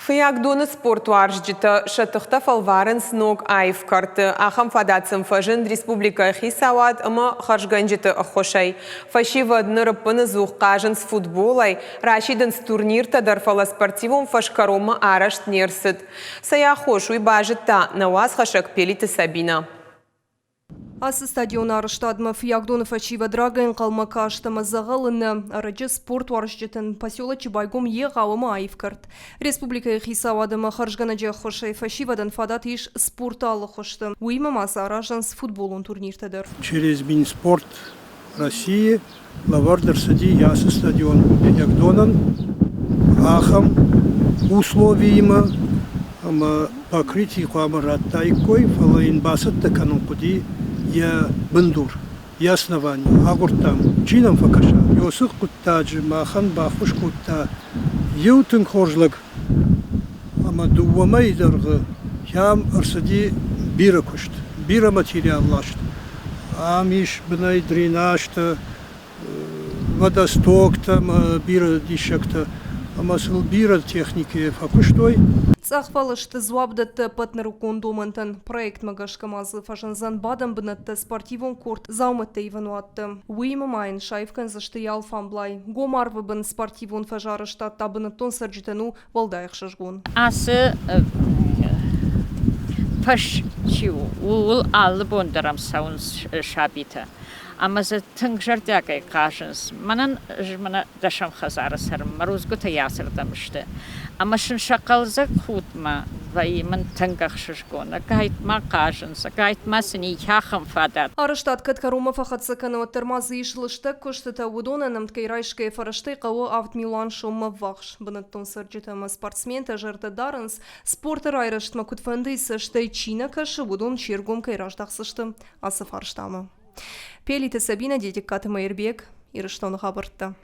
Фиагдоны спорт варжджита шатыхта фалварын сног айф карты. Ахам фадатсым фажын республика хисавад ама харжганджита ахошай. Фашива днырыппыны зух кажын с футболай. Рашидын с турнирта дарфала спортивом фашкарома арашт нерсыт. Сая хошу и бажита на вас хашак пелиты Сабина. Асы стадионары штадмы Фиагдоны фачива драгын қалмака аштымы зағылыны арачы спорт варшчетін поселы Чебайгом еғауымы айфкарт. Республика хисавадымы харжгана жа хошай фачивадан фадат иш спорталы хошты. Уймы маса аражан с футболун турниртадыр. Через Минспорт России лавардыр сади ясы стадион Фиагдонан ахам условиями покрытие куамарат тайкой фалаин басат такану куди я бендур, я основание. Агуртам чинам факаша. Йосух куттаджи махан бахуш кутта. Ютын хоржлык. Ама дувамай дыргы. Ям арсади бира кушт. Бира материаллашт. Амиш бнай дренашта. Водостокта, бира дишакта. Амасыл бира техники факуштой. Цахвалышты зуабдатты патныру кондомантын проект магашкамазы фашанзан бадам бынатты спортивон корт зауматты ивануатты. Уймы майын шайфкан зашты ялфамблай. Гомарвы бын спортивон фажарышта табынаттон сарджитану валдайық шашгон. Асы фашчу ул аллы бондарам саун шабита. Амазы тыңжардягай қашынс. Манан жмана дашам хазары сарым. Марузгута ясырдамышты. Амашын шақалзы қутма. Вайымын тыңғақ шышгона. Гайтма қашынса. Гайтма сыни яхым фадат. Арыштат каткарума фахатсы каны оттырмазы ишылышты күштіті удонаным ткайрайшкай фарышты қауы авт Милан шумма вақш. Бұныттон сырджитамы спортсмен тәжірді дарынс. Спортыр айрыштма күтфанды исышты чина кашы удон чергом кайраждақсышты. Асы фарыштамы. Пелиті Сабина, Детик Каты Майырбек, Ирыштон Хабыртты.